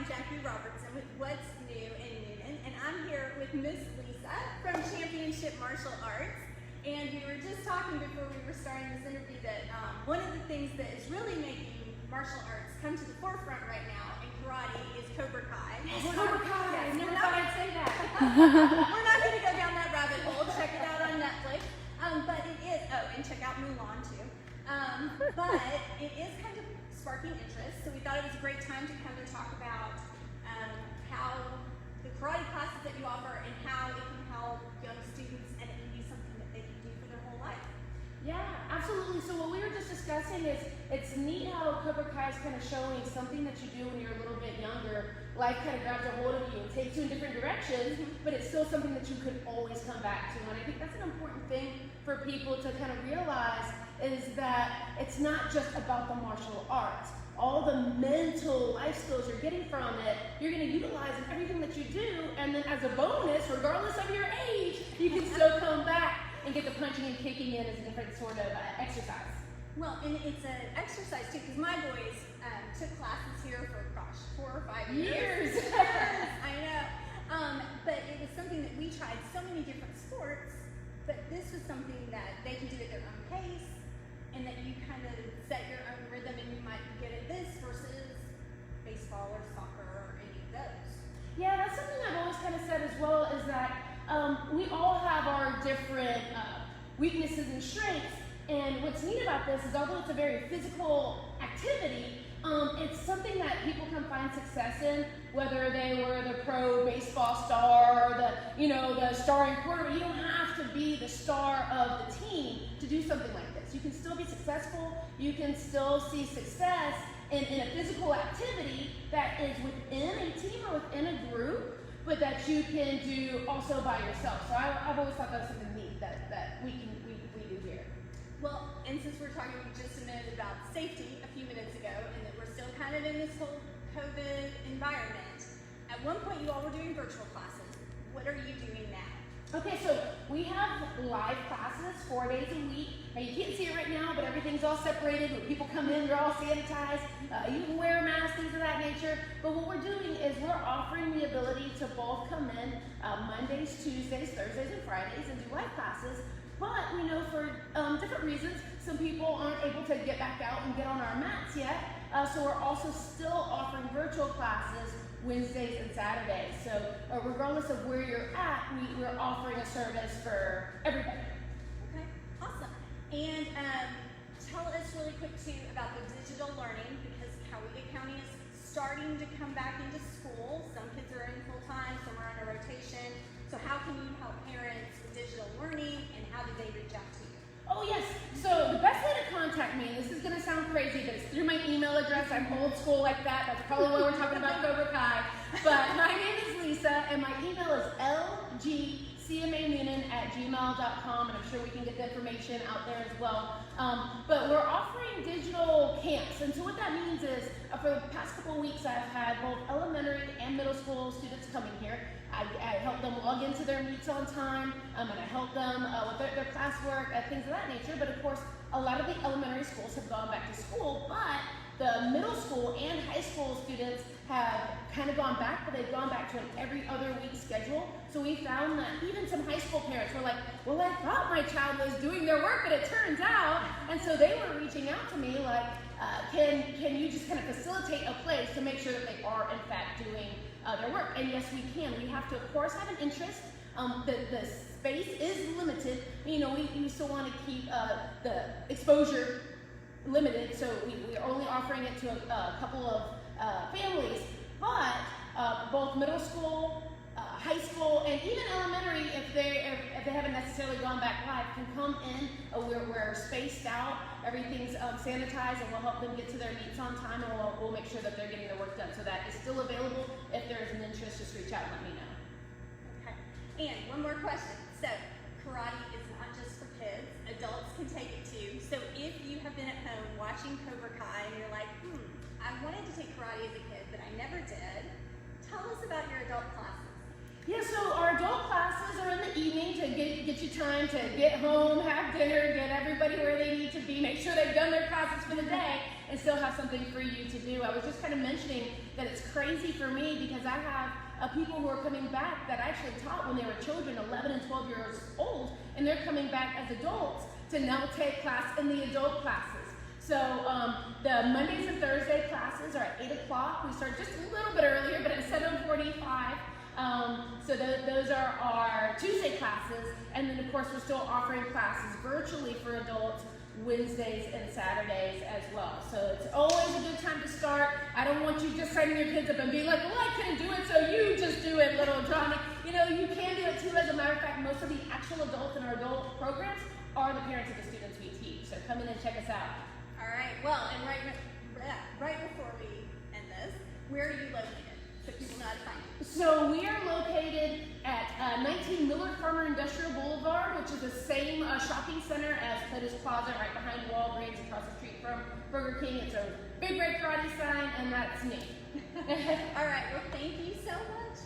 Jackie Robertson with What's New in Newnan, and I'm here with Miss Lisa from Championship Martial Arts. And we were just talking before we were starting this interview that one of the things that is really making martial arts come to the forefront right now in karate is Cobra Kai. Yes, Cobra Kai. Yes, Never thought I'd say that. we're not going to go down that rabbit hole. Check it out on Netflix. But it is, and check out Mulan too. But it is kind of sparking interest, so we thought it was a great time to come and talk about how the karate classes that you offer and how it can help young students and it can be something that they can do for their whole life. Yeah, absolutely. So what we were just discussing is it's neat how Cobra Kai is kind of showing something that you do when you're a little bit younger. Life kind of grabs a hold of you and takes you in different directions, but it's still something that you could always come back to. And I think that's an important thing for people to kind of realize is that it's not just about the martial arts. All the mental life skills you're getting from it, you're going to utilize in everything that you do, and then as a bonus, regardless of your age, you can still come back and get the punching and kicking in as a different sort of exercise. Well, and it's an exercise too, because my boys took classes here for, 4 or 5 years. Years. I know. But it was something that we tried so many different sports, but this was something that they can do at their own pace, and that you kind of set your own rhythm, and you might be good at this versus baseball or soccer or any of those. Yeah, that's something I've always kind of said as well, is that we all have our different weaknesses and strengths, and what's neat about this is although it's a very physical activity, it's something that people can find success in, whether they were the pro baseball star or the starring quarterback. You don't have to be the star of the team to do something like this. You can still be successful. You can still see success in a physical activity that is within a team or within a group, but that you can do also by yourself. So I've always thought that was something neat that we do here. Well, and since we're talking just a minute about safety a few minutes ago, and that we're still kind of in this whole COVID environment, at one point you all were doing virtual classes. What are you doing now? Okay, so we have live classes 4 days a week. Now you can't see it right now, but everything's all separated. When people come in, they're all sanitized. You can wear a mask, things of that nature. But what we're doing is we're offering the ability to both come in Mondays, Tuesdays, Thursdays, and Fridays and do live classes. But we know for different reasons, some people aren't able to get back out and get on our mats yet. So we're also still offering virtual classes Wednesdays and Saturdays. So regardless of where you're at, we're offering a service for everybody. Okay, awesome. And tell us really quick too about the digital learning, because Coweta County is starting to come back into school. Some kids are in full time, some are on a rotation. So how can you help parents with digital learning, and how do they reach out to you? Oh yes, so the best way to contact me, this is going to sound crazy, but it's through my email address. I'm old school like that. That's probably why we're talking about Cobra Kai. But my name is Lisa, and my email is lgcmanewnan@gmail.com, and I'm sure we can get the information out there as well. But we're offering digital camps, and so what that means is for the past couple of weeks I've had both elementary and middle school students coming here. I help them log into their meets on time, and I help them with their classwork, things of that nature. But of course, a lot of the elementary schools have gone back to school, but the middle school and high school students have kind of gone back, but they've gone back to an every other week schedule. So we found that even some high school parents were like, well, I thought my child was doing their work, but it turns out. And so they were reaching out to me like, can you just kind of facilitate a place to make sure that they are in fact doing their work? And yes, we can. We have to, of course, have an interest. The space is limited. You know, we still want to keep the exposure limited, so we're only offering it to a couple of families. But both middle school, high school, and even elementary, if they haven't necessarily gone back live, can come in. We're spaced out. Everything's sanitized, and we'll help them get to their meets on time, and we'll make sure that they're getting their work done. So that is still available. If there is an interest, just reach out and let me know. Okay. And one more question. So karate is not just for kids. Adults can take it too. So if you have been at home watching Cobra Kai and you're like, I wanted to take karate as a kid, but I never did, tell us about your adult classes. Yeah, so our adult classes are in the evening to get you time to get home, have dinner, get everybody where they need to be, make sure they've done their classes for the day. and still have something for you to do. I was just kind of mentioning that it's crazy for me because I have people who are coming back that I actually taught when they were children, 11 and 12 years old, and they're coming back as adults to now take class in the adult classes. So the Mondays and Thursday classes are at 8 o'clock. We start just a little bit earlier, but at 7:45. So those are our Tuesday classes. And then of course we're still offering classes virtually for adults Wednesdays and Saturdays as well. So it's always a good time to start. I don't want you just signing your kids up and being like, well, I couldn't do it, so you just do it, little Johnny. You know, you can do it too. As a matter of fact, most of the actual adults in our adult programs are the parents of the students we teach. So come in and check us out. All right. Well, and right before we end this, where are you located so people know how to find you? So we are located at 19 Millard Farmer Industrial Boulevard, which is the same shopping center as Plato's Plaza, right behind Walgreens, across the street from Burger King. It's a big red Friday sign, and that's me. All right. Well, thank you so much.